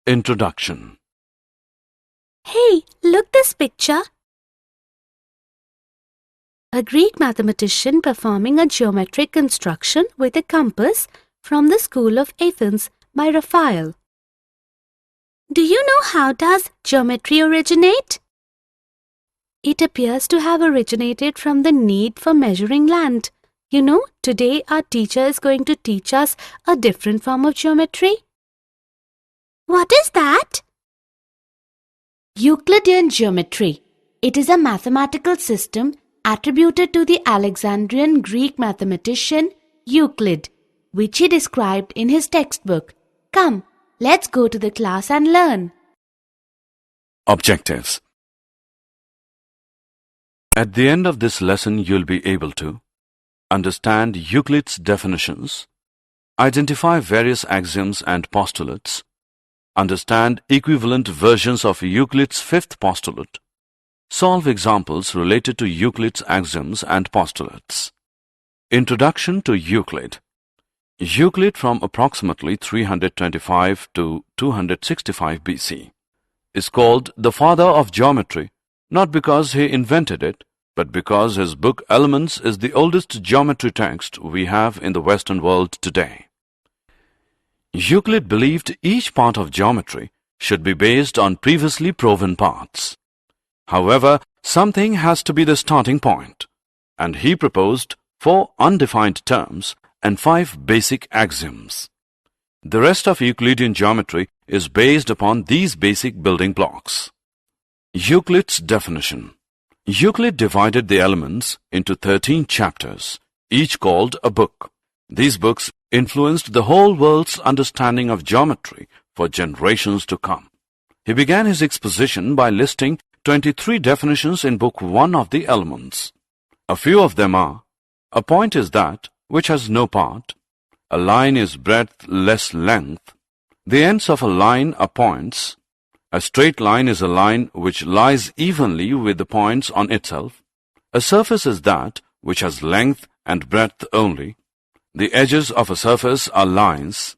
Introduction. Hey, look this picture. A Greek mathematician performing a geometric construction with a compass from the school of Athens by Raphael. Do you know how does geometry originate? It appears to have originated from the need for measuring land. You know, today our teacher is going to teach us a different form of geometry. What is that? Euclidean geometry. It is a mathematical system attributed to the Alexandrian Greek mathematician Euclid, which he described in his textbook. Come, let's go to the class and learn. Objectives. At the end of this lesson, you'll be able to understand Euclid's definitions, identify various axioms and postulates, understand equivalent versions of Euclid's fifth postulate, solve examples related to Euclid's axioms and postulates. Introduction to Euclid. Euclid from approximately 325 to 265 BC is called the father of geometry, not because he invented it, but because his book Elements is the oldest geometry text we have in the Western world today. Euclid believed each part of geometry should be based on previously proven parts. However, something has to be the starting point, and he proposed 4 undefined terms and 5 basic axioms. The rest of Euclidean geometry is based upon these basic building blocks. Euclid's definition. Euclid divided the elements into 13 chapters, each called a book. These books influenced the whole world's understanding of geometry for generations to come. He began his exposition by listing 23 definitions in Book 1 of the Elements. A few of them are: a point is that which has no part, a line is breadth less length, the ends of a line are points, a straight line is a line which lies evenly with the points on itself, a surface is that which has length and breadth only, the edges of a surface are lines,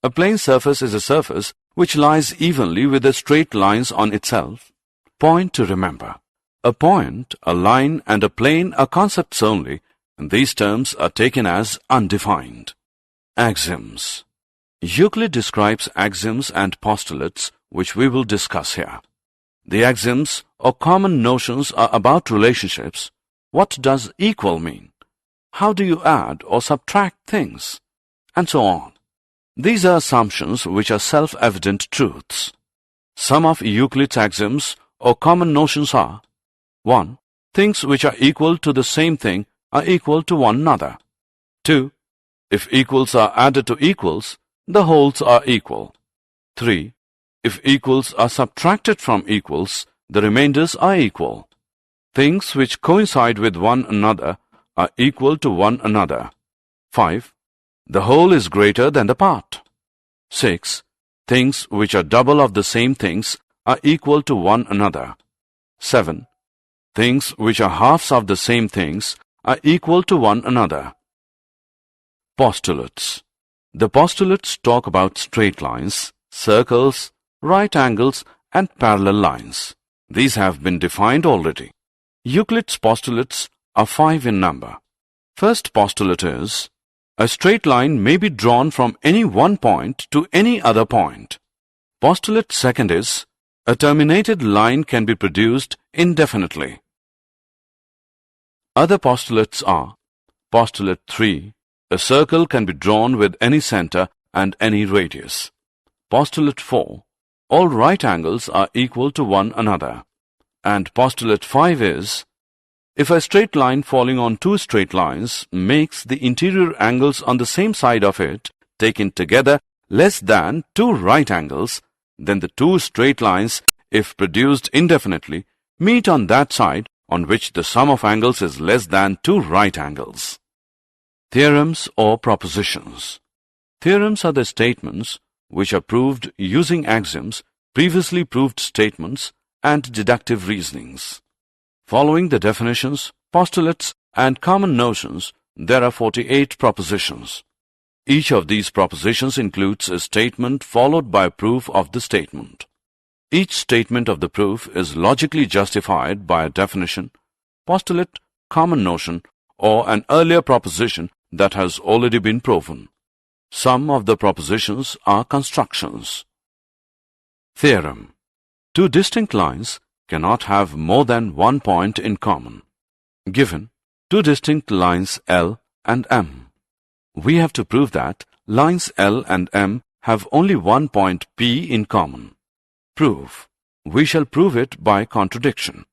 a plane surface is a surface which lies evenly with the straight lines on itself. Point to remember. A point, a line, and a plane are concepts only, and these terms are taken as undefined. Axioms. Euclid describes axioms and postulates which we will discuss here. The axioms or common notions are about relationships. What does equal mean? How do you add or subtract things? And so on. These are assumptions which are self-evident truths. Some of Euclid's axioms or common notions are: 1. Things which are equal to the same thing are equal to one another. 2. If equals are added to equals, the wholes are equal. 3. If equals are subtracted from equals, the remainders are equal. Things which coincide with one another are equal to one another. 5. The whole is greater than the part. 6. Things which are double of the same things are equal to one another. 7. Things which are halves of the same things are equal to one another. Postulates. The postulates talk about straight lines, circles, right angles, and parallel lines. These have been defined already. Euclid's postulates are 5 in number. First postulate is: a straight line may be drawn from any one point to any other point. Postulate second is: a terminated line can be produced indefinitely. Other postulates are: postulate 3, a circle can be drawn with any center and any radius. Postulate 4, all right angles are equal to one another. And postulate 5 is: if a straight line falling on 2 straight lines makes the interior angles on the same side of it, taken together, less than 2 right angles, then the 2 straight lines, if produced indefinitely, meet on that side on which the sum of angles is less than 2 right angles. Theorems or propositions. Theorems are the statements which are proved using axioms, previously proved statements, and deductive reasonings. Following the definitions, postulates, and common notions, there are 48 propositions. Each of these propositions includes a statement followed by a proof of the statement. Each statement of the proof is logically justified by a definition, postulate, common notion, or an earlier proposition that has already been proven. Some of the propositions are constructions. Theorem. Two distinct lines cannot have more than one point in common. Given two distinct lines L and M, we have to prove that lines L and M have only one point P in common. Proof. We shall prove it by contradiction.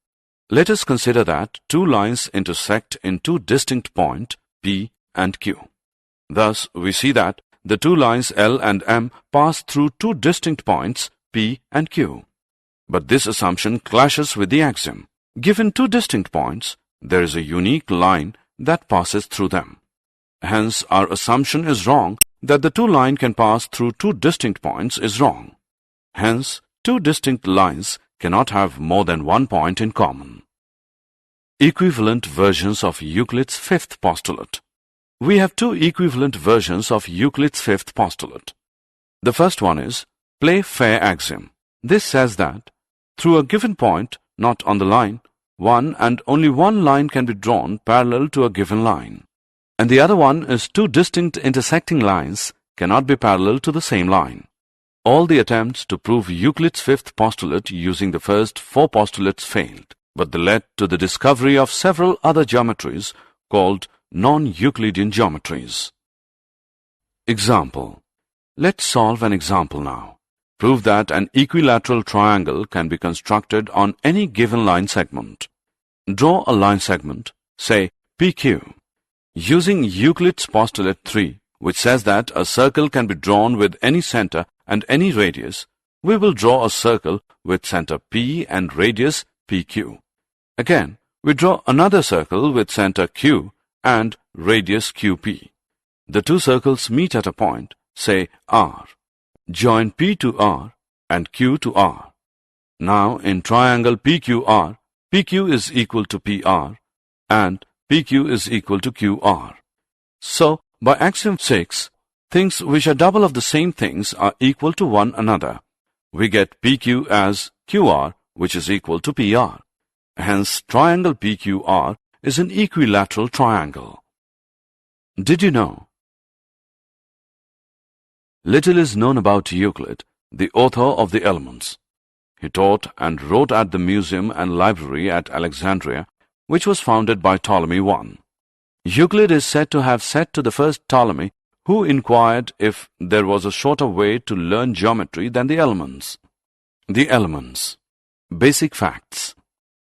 Let us consider that two lines intersect in two distinct points P and Q. Thus, we see that the two lines L and M pass through two distinct points P and Q. But this assumption clashes with the axiom. Given two distinct points, there is a unique line that passes through them. Hence, our assumption is wrong that the two lines can pass through two distinct points is wrong. Hence, two distinct lines cannot have more than one point in common. Equivalent versions of Euclid's fifth postulate. We have two equivalent versions of Euclid's fifth postulate. The first one is play fair axiom. This says that through a given point, not on the line, one and only one line can be drawn parallel to a given line. And the other one is two distinct intersecting lines cannot be parallel to the same line. All the attempts to prove Euclid's fifth postulate using the first four postulates failed, but they led to the discovery of several other geometries called non-Euclidean geometries. Example. Let's solve an example now. Prove that an equilateral triangle can be constructed on any given line segment. Draw a line segment, say PQ. Using Euclid's postulate 3, which says that a circle can be drawn with any center and any radius, we will draw a circle with center P and radius PQ. Again, we draw another circle with center Q and radius QP. The two circles meet at a point, say R. Join P to R and Q to R. Now, in triangle PQR, PQ is equal to PR and PQ is equal to QR. So, by axiom 6, things which are double of the same things are equal to one another. We get PQ as QR, which is equal to PR. Hence, triangle PQR is an equilateral triangle. Did you know? Little is known about Euclid, the author of the Elements. He taught and wrote at the museum and library at Alexandria, which was founded by Ptolemy I. Euclid is said to have said to the first Ptolemy, who inquired if there was a shorter way to learn geometry than the Elements. The Elements. Basic facts.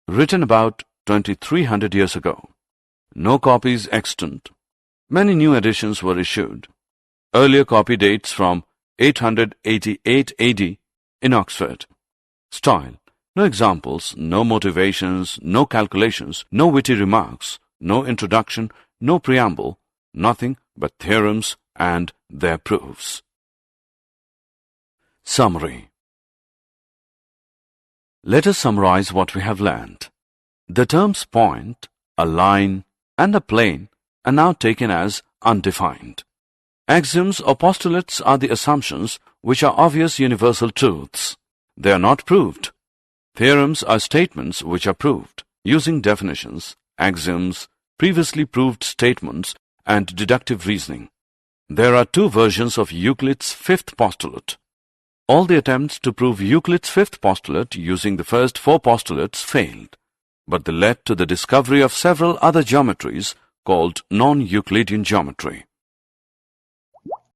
Written about 2300 years ago. No copies extant. Many new editions were issued. Earlier copy dates from 888 AD in Oxford. Style. No examples, no motivations, no calculations, no witty remarks, no introduction, no preamble, nothing but theorems and their proofs. Summary. Let us summarize what we have learned. The terms point, a line, and a plane are now taken as undefined. Axioms or postulates are the assumptions which are obvious universal truths. They are not proved. Theorems are statements which are proved using definitions, axioms, previously proved statements, and deductive reasoning. There are two versions of Euclid's fifth postulate. All the attempts to prove Euclid's fifth postulate using the first four postulates failed, but they led to the discovery of several other geometries called non-Euclidean geometry.